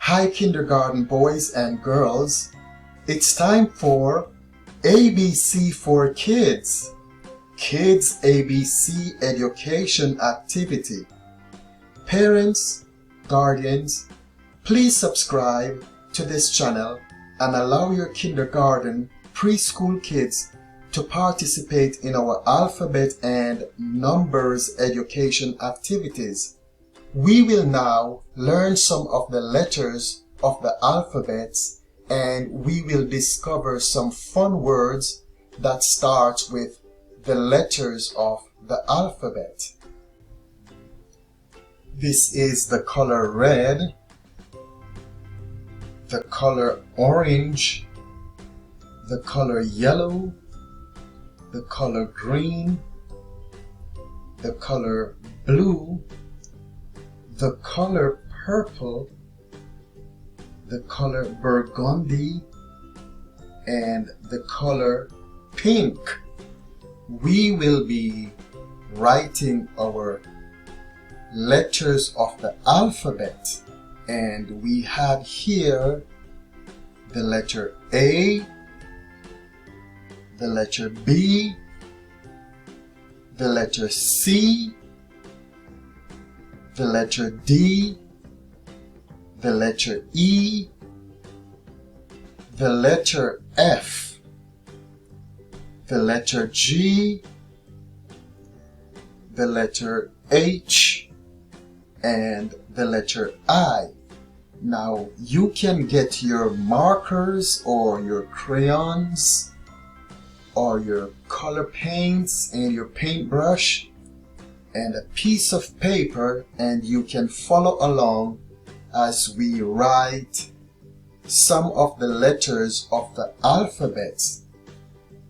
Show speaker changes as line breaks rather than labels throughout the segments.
Hi kindergarten boys and girls, it's time for ABC for Kids, Kids ABC Education Activity. Parents, guardians, please subscribe to this channel and allow your kindergarten, preschool kids to participate in our alphabet and numbers education activities. We will now learn some of the letters of the alphabets, and we will discover some fun words that start with the letters of the alphabet. This is the color red, the color orange, the color yellow, the color green, the color blue, the color purple, the color burgundy, and the color pink. We will be writing our letters of the alphabet, and we have here the letter A, the letter B, the letter C, the letter D, the letter E, the letter F, the letter G, the letter H, and the letter I. Now you can get your markers or your crayons or your color paints and your paintbrush and a piece of paper, and you can follow along as we write some of the letters of the alphabet.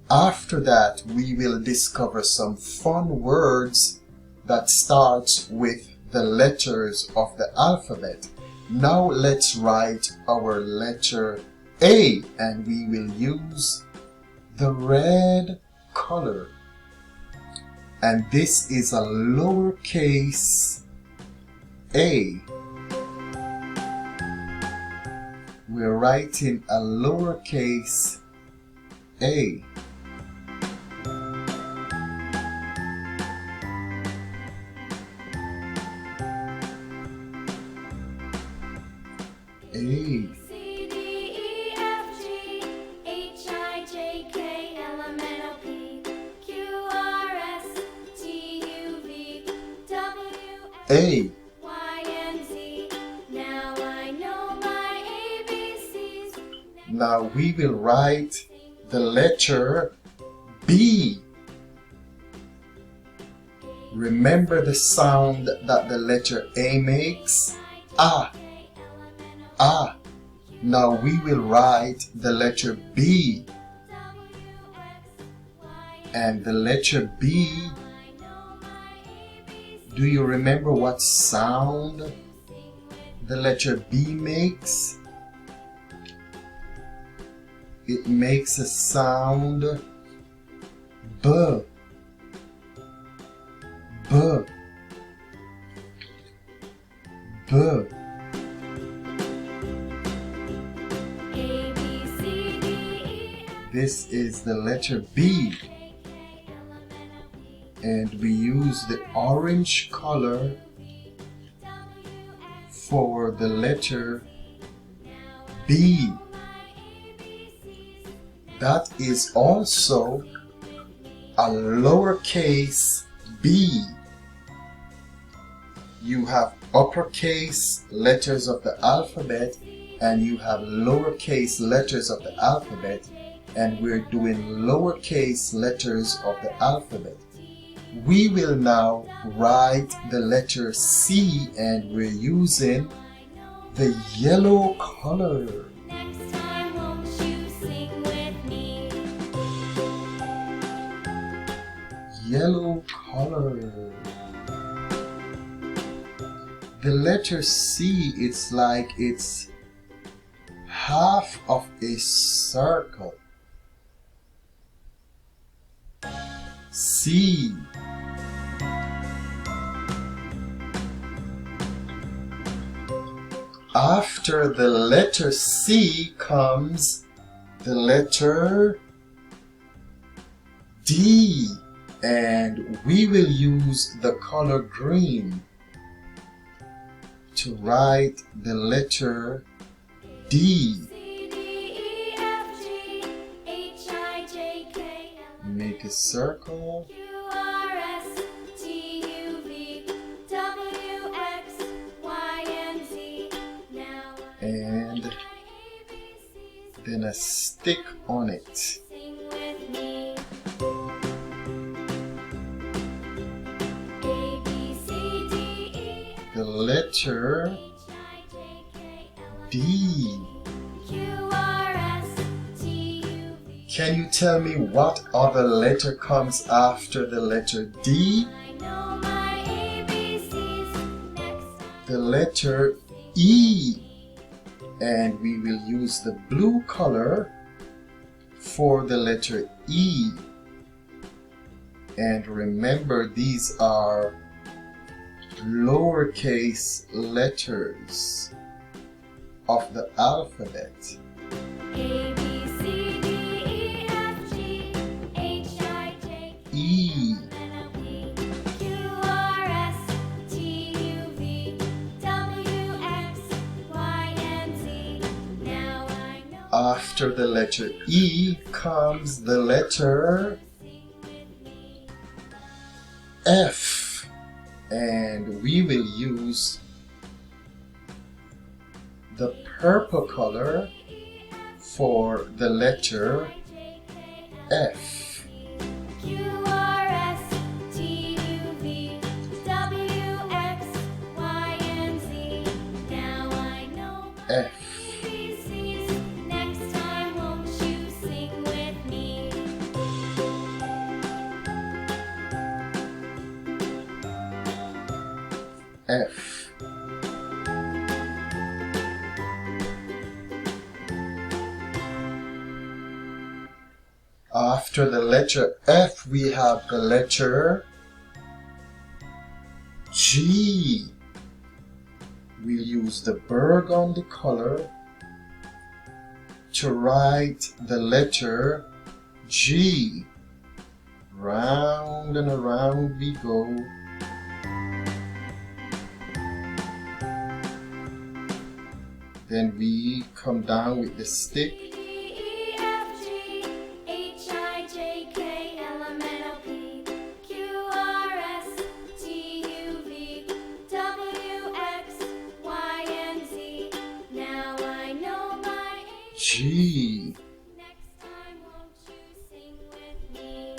After that, we will discover some fun words that start with the letters of the alphabet. Now let's write our letter A, and we will use the red color. And this is a lowercase a. We're writing a lowercase a. A. A.
Y and Z. Now I know my ABCs.
Now we will write the letter B. Remember the sound that the letter A makes? Ah. Ah. Now we will write the letter B. And the letter B, do you remember what sound the letter B makes? It makes a sound B. B. B. This is the letter B. And we use the orange color for the letter B. That is also a lowercase b. You have uppercase letters of the alphabet and you have lowercase letters of the alphabet, and we're doing lowercase letters of the alphabet. We will now write the letter C, and we're using the yellow color.
Next time, won't you sing with me?
Yellow color. The letter C, it's like it's half of a circle. C. After the letter C comes the letter D, and we will use the color green to write the letter D. Make a circle. And then a stick on it. The letter D. Can you tell me what other letter comes after the letter D? The letter E. And we will use the blue color for the letter E. And remember, these are lowercase letters of the alphabet. A, B, C, D, E, F, G, H, I, J, K, E, L, M, N, O, P, Q, R, S, T, U, V, W, X, Y, and Z. Now I know. After the letter E comes the letter F. And we will use the purple color for the letter F. Q, R, S, T, U, V, W, X, Y, and Z. Now I know F. Next time, won't you sing with me? F. After the letter F, we have the letter G. We'll use the burgundy color to write the letter G. Round and around we go. Then we come down with the stick. E, F, G, H, I, J, K, L, M, N, O, P, Q, R, S, T, U, V, W, X, Y, and Z. Now I know my G. Next time, won't you sing with me?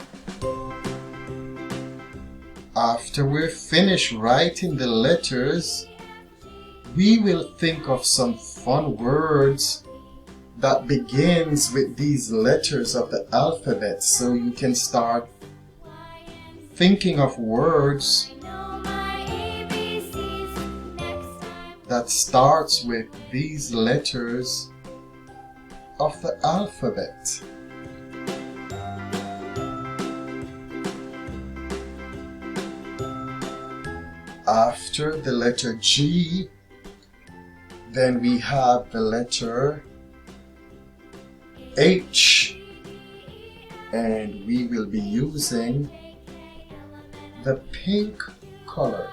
After we're finished writing the letters, we will think of some fun words that begins with these letters of the alphabet, so you can start thinking of words that starts with these letters of the alphabet. After the letter G, then we have the letter H, and we will be using the pink color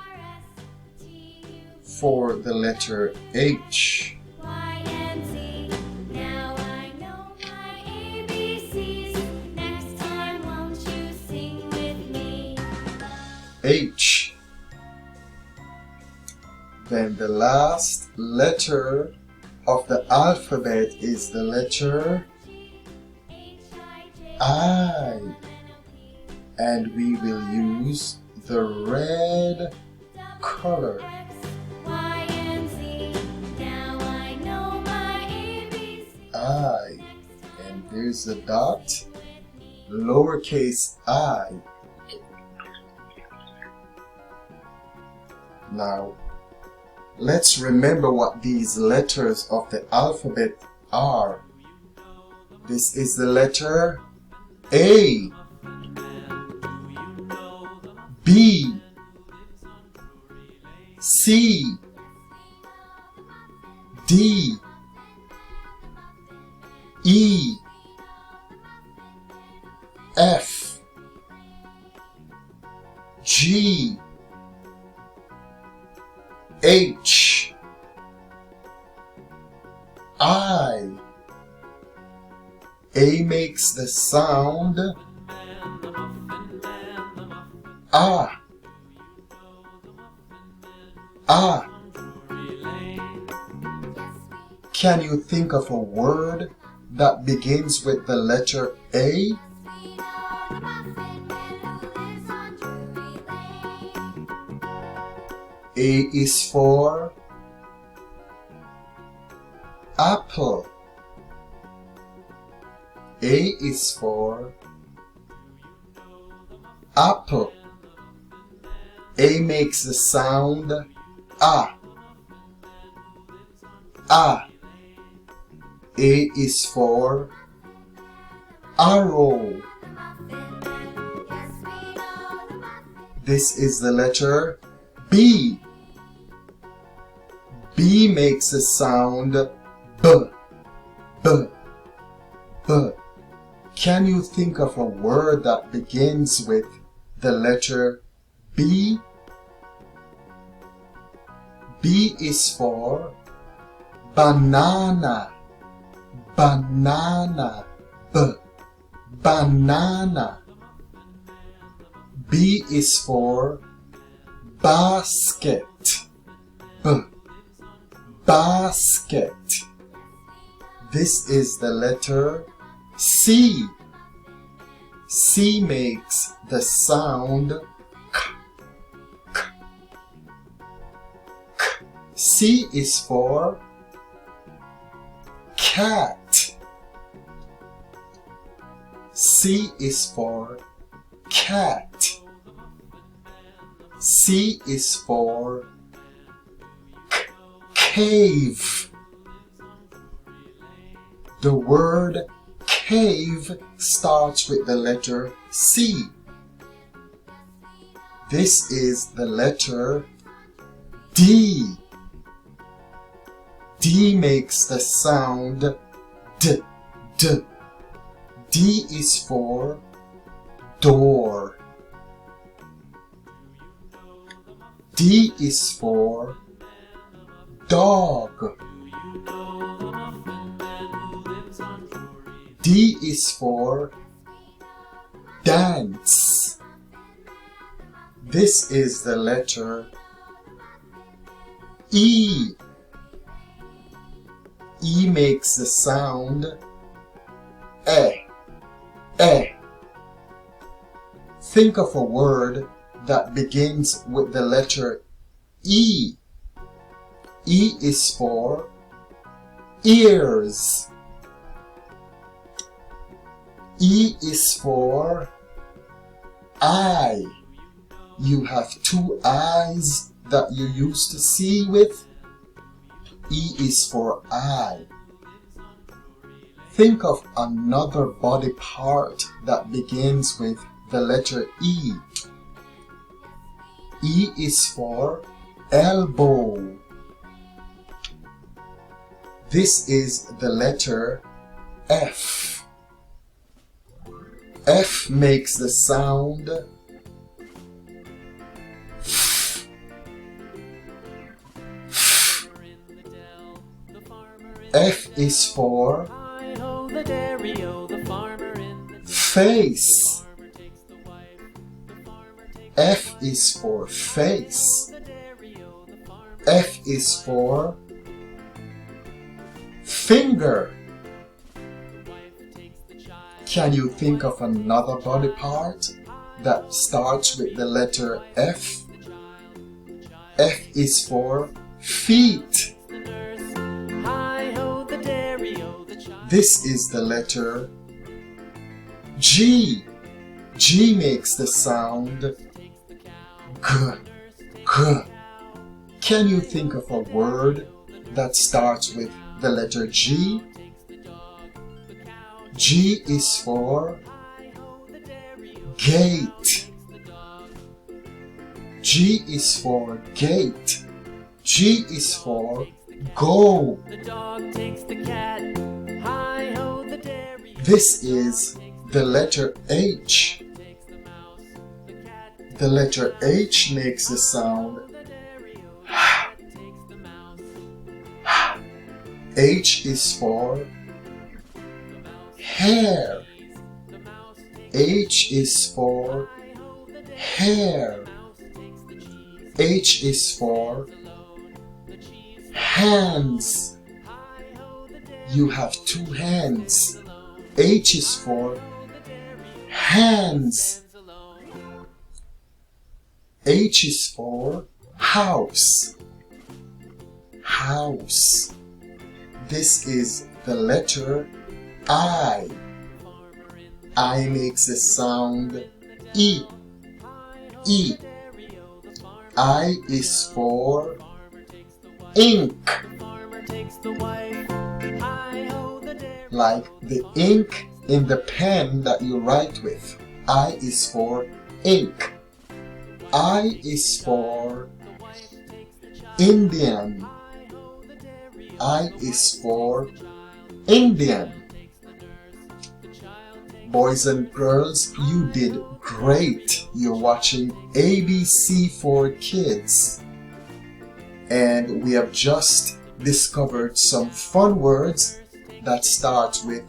for the letter H. H. Then the last letter of the alphabet is the letter I, and we will use the red color. I, and there's a dot, lowercase I. Now, let's remember what these letters of the alphabet are. This is the letter A, B, C, D, E, F, G, H, I. A makes the sound ah, ah. Can you think of a word that begins with the letter A? A is for apple. A is for apple. A makes the sound ah, ah. A is for arrow. This is the letter B. B makes the sound B, B, B. Can you think of a word that begins with the letter B? B is for banana. Banana, B, banana. B is for basket, B, basket. This is the letter C. C makes the sound K, K, K. C is for cat. C is for cat. C is for cave. The word cave starts with the letter C. This is the letter D. D makes the sound D, D. D is for door. D is for dog. D is for dance. This is the letter E. E makes the sound eh, eh. Think of a word that begins with the letter E. E is for ears. E is for eye. You have two eyes that you used to see with. E is for eye. Think of another body part that begins with the letter E. E is for elbow. This is the letter F. F makes the sound F. F is for face. F is for face. F is for finger. Can you think of another body part that starts with the letter F? F is for feet. This is the letter G. G makes the sound G, G. Can you think of a word that starts with the letter G? G is for gate. G is for gate. G is for Go.
The dog takes the cat. Hi-ho, the dairy.
This is the letter H.
Takes the mouse. The cat
The letter H makes the sound
the dairy. Takes the mouse.
H is for hair.
The mouse takes
H is for
hi-ho, the dairy.
hair.
Mouse takes the cheese.
H is for
Alone. The cheese.
hands.
Hi-ho, the dairy.
You have two hands.
Alone.
H is for
The dairy.
hands.
Alone.
H is for house. House. This is the letter I.
Farmer in
I makes the sound E. E. I is for
farmer takes the wife.
ink.
Farmer takes the wife. Hi-ho, the dairy.
Like the ink in the pen that you write with. I is for ink. I is for
The wife takes the child.
Indian.
Hi-ho, the dairy.
I is for
Child
Indian.
takes the nurse. The child takes
Boys and girls, you did great. You're watching ABC for Kids. And we have just discovered some fun words that start with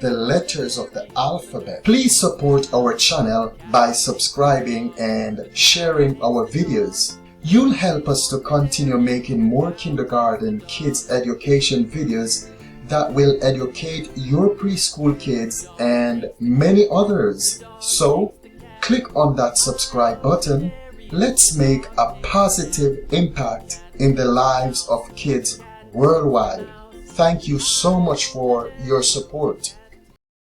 the letters of the alphabet. Please support our channel by subscribing and sharing our videos. You'll help us to continue making more kindergarten kids education videos that will educate your preschool kids and many others. So, click on that subscribe button. Let's make a positive impact in the lives of kids worldwide. Thank you so much for your support.